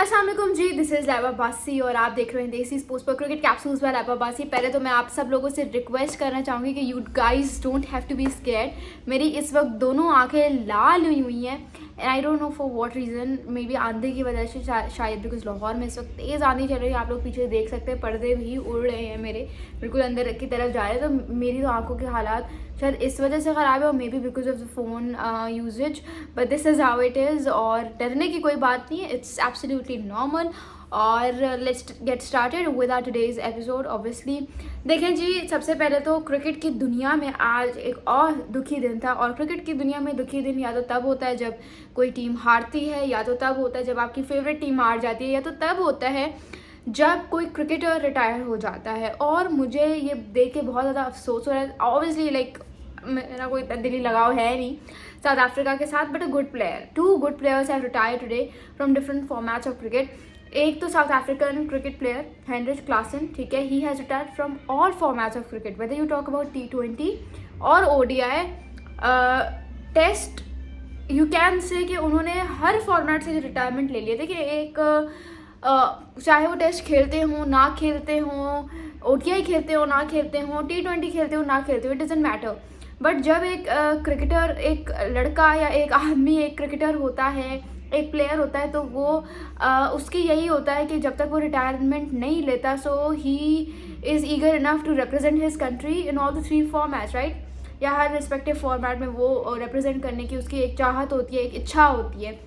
अस्सलाम वालेकुम जी, this is लैबा बासी और आप देख रहे हैं देसी स्पोर्ट्स पर क्रिकेट कैप्सूल्स बाय लैबा बासी। पहले तो मैं आप सब लोगों से रिक्वेस्ट करना चाहूँगी कि you guys don't have to be scared. मेरी इस वक्त दोनों आंखें लाल हुई हुई हैं and I don't know for what reason, maybe आंधी की वजह से शायद, बिकॉज लाहौर में इस वक्त तेज़ आंधी चल रही है। आप लोग पीछे देख सकते हैं, पर्दे भी उड़ रहे हैं मेरे, बिल्कुल अंदर की तरफ जा रहे हैं। तो मेरी तो आंखों के हालात शायद इस वजह से ख़राब है और maybe because of the phone usage, but this is how it is. और डरने की कोई बात नहीं है, इट्स एब्सोल्युटली नॉर्मल। और let's get started with our today's episode. Obviously देखें जी, सबसे पहले तो क्रिकेट की दुनिया में आज एक और दुखी दिन था। और क्रिकेट की दुनिया में दुखी दिन या तो तब होता है जब कोई टीम हारती है, या तो तब होता है जब आपकी फेवरेट टीम हार जाती है, या तो तब होता है जब कोई क्रिकेटर रिटायर हो जाता है। और मुझे ये देख के बहुत ज़्यादा अफसोस हो रहा है। ऑब्वियसली लाइक मेरा कोई दिली लगाव है नहीं साउथ अफ्रीका के साथ, but a good player, two good players have retired today from different formats of cricket. एक तो South African cricket player Heinrich Klaasen, ठीक है, he has retired from all formats of cricket, whether you talk about T20 और ODI test. You can say कि उन्होंने हर format से retirement ले लिया। देखिए एक चाहे वो टेस्ट खेलते हों ना खेलते हों, ODI खेलते हो ना खेलते हों, T20 खेलते हो ना खेलते हो, इट डजंट मैटर। बट जब एक क्रिकेटर, एक लड़का या एक आदमी एक क्रिकेटर होता है, एक प्लेयर होता है, तो वो उसकी यही होता है कि जब तक वो रिटायरमेंट नहीं लेता, so he is eager enough to represent his country in all the 3 formats, right. या हर रिस्पेक्टिव फॉर्मेट में वो रिप्रेजेंट करने की उसकी एक चाहत होती है, एक इच्छा होती है।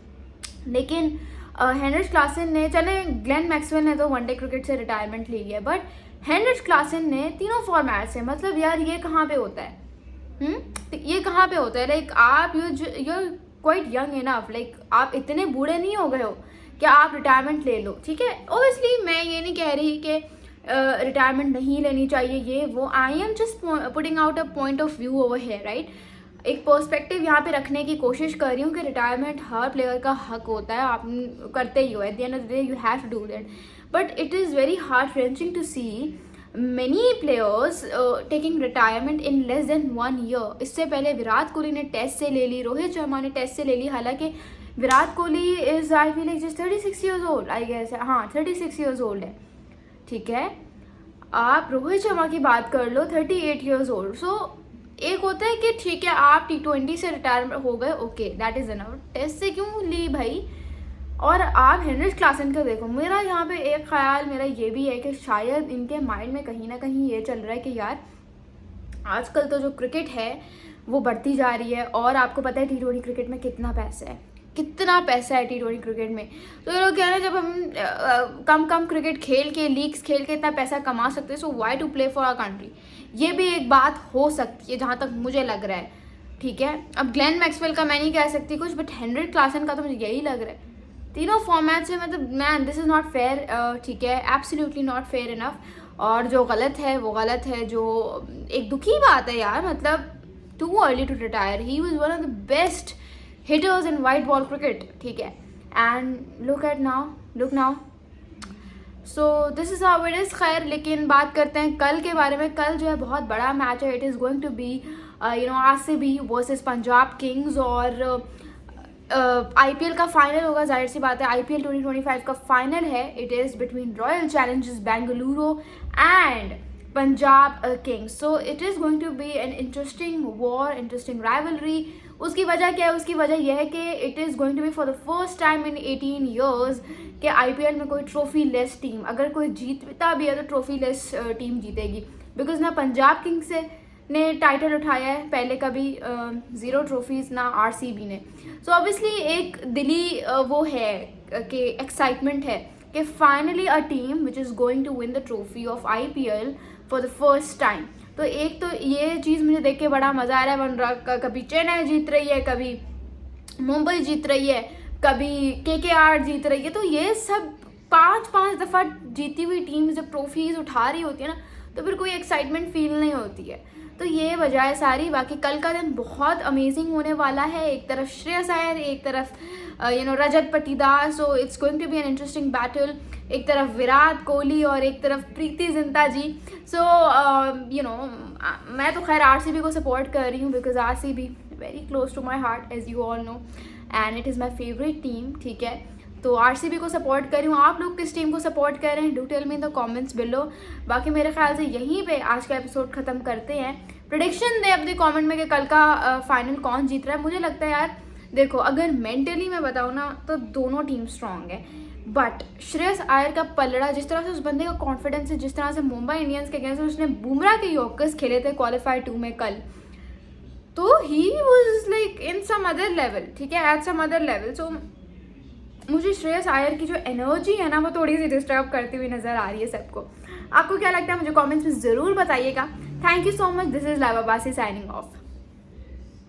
लेकिन हेनरिच क्लासन ने, चले ग्लेन मैक्सवेल ने तो वनडे क्रिकेट से रिटायरमेंट ली है, बट हेनरिच क्लासन ने तीनों फॉर्मेट से, मतलब यार ये कहाँ पे होता है? ये कहाँ पे होता है? लाइक आप you're quite young enough, like आप इतने बूढ़े नहीं हो गए हो कि आप रिटायरमेंट ले लो, ठीक है। ओबियसली मैं ये नहीं कह रही कि रिटायरमेंट नहीं लेनी चाहिए, ये वो, I am just putting out a point of view over here, right. एक पर्सपेक्टिव यहाँ पे रखने की कोशिश कर रही हूँ कि रिटायरमेंट हर प्लेयर का हक होता है, आप करते ही हो, at the end of the day you have to do that. But it is very heart wrenching to see many players taking retirement in less than 1 year। इससे पहले विराट कोहली ने टेस्ट से ले ली, रोहित शर्मा ने टेस्ट से ले ली। हालांकि Virat Kohli is, I feel like just 36 years old, I guess, हाँ 36 years old है, ठीक है। आप रोहित शर्मा की बात कर लो, 38 years old। सो एक होता है कि ठीक है आप T20 से रिटायर हो गए, okay that is enough, test से क्यों ली भाई? और आप हेनरिच क्लासन को देखो। मेरा यहाँ पे एक ख्याल मेरा ये भी है कि शायद इनके माइंड में कहीं ना कहीं ये चल रहा है कि यार आजकल तो जो क्रिकेट है वो बढ़ती जा रही है, और आपको पता है T20 क्रिकेट में कितना पैसा है, कितना पैसा है T20 क्रिकेट में। तो ये लोग कह रहे हैं जब हम कम क्रिकेट खेल के, लीग्स खेल के इतना पैसा कमा सकते हैं, so why to play for our country. ये भी एक बात हो सकती है जहाँ तक मुझे लग रहा है, ठीक है। अब ग्लेन मैक्सवेल का मैं नहीं कह सकती कुछ, बट हेनरिच क्लासन का तो मुझे यही लग रहा है। तीनों फॉर्मेट से, मतलब man this is not fair, ठीक है, एब्सोल्युटली नॉट फेयर इनफ। और जो गलत है वो गलत है, जो एक दुखी बात है यार, मतलब too early to retire, he was one of the best hitters in white ball cricket, ठीक है। And look now, so this is how it is. खैर, लेकिन बात करते हैं कल के बारे में। कल जो है बहुत बड़ा मैच है, it is going to be RCB versus Punjab Kings. और IPL का फाइनल होगा, जाहिर सी बात है, IPL 2025 का फाइनल है। It is between Royal Challengers Bengaluru and Punjab Kings. So it is going to be an interesting war, interesting rivalry. उसकी वजह क्या है? उसकी वजह यह है कि it is going to be for the first time in 18 years कि IPL में कोई ट्रॉफी लेस टीम, अगर कोई जीतता भी है तो ट्रॉफी लेस टीम जीतेगी। बिकॉज ना पंजाब किंग्स ने टाइटल उठाया है पहले कभी, 0 ट्रॉफीज़, ना RCB ने। सो ऑब्वियसली एक दिली वो है कि एक्साइटमेंट है कि finally a team which is going to win the trophy of IPL for the first time. तो एक तो ये चीज़ मुझे देख के बड़ा मज़ा आ रहा है। कभी चेन्नई जीत रही है, कभी मुंबई जीत रही है, कभी KKR जीत रही है। तो ये सब 5 दफ़ा जीती हुई टीम जब ट्रॉफीज़ उठा रही होती है ना, तो फिर कोई एक्साइटमेंट फील नहीं होती है। तो ये वजह है सारी। बाकी कल का दिन बहुत अमेजिंग होने वाला है। एक तरफ श्रेयस अय्यर, एक तरफ Rajat Patidar, so it's going to be an interesting battle. एक तरफ विराट कोहली और एक तरफ प्रीति जिंटा जी। सो मैं तो खैर RCB को सपोर्ट कर रही हूँ, because RCB very close to my heart, as you all know, and it is my favourite team, ठीक है। तो आरसीबी को सपोर्ट कर रही हूँ। आप लोग किस टीम को सपोर्ट कर रहे हैं, do tell me in the comments below. बाकी मेरे ख्याल से यहीं पे आज का एपिसोड ख़त्म करते हैं। प्रेडिक्शन दे अपने कमेंट में कि कल का फाइनल कौन जीत रहा है। मुझे लगता है यार देखो, अगर मेंटली मैं बताऊँ ना तो दोनों टीम स्ट्रांग है, बट श्रेयस अय्यर का पलड़ा, जिस तरह से उस बंदे का कॉन्फिडेंस है, जिस तरह से मुंबई इंडियंस के अगेंस्ट उसने बुमराह के यॉर्कर्स खेले थे क्वालिफायर 2 में कल, तो he was like in some other level, ठीक है, at some other level. So मुझे श्रेयस अय्यर की जो एनर्जी है ना वो थोड़ी सी डिस्टर्ब करती हुई नजर आ रही है सबको। आपको क्या लगता है मुझे कमेंट्स में ज़रूर बताइएगा। Thank you so much. This is लाइवा बासी साइनिंग ऑफ।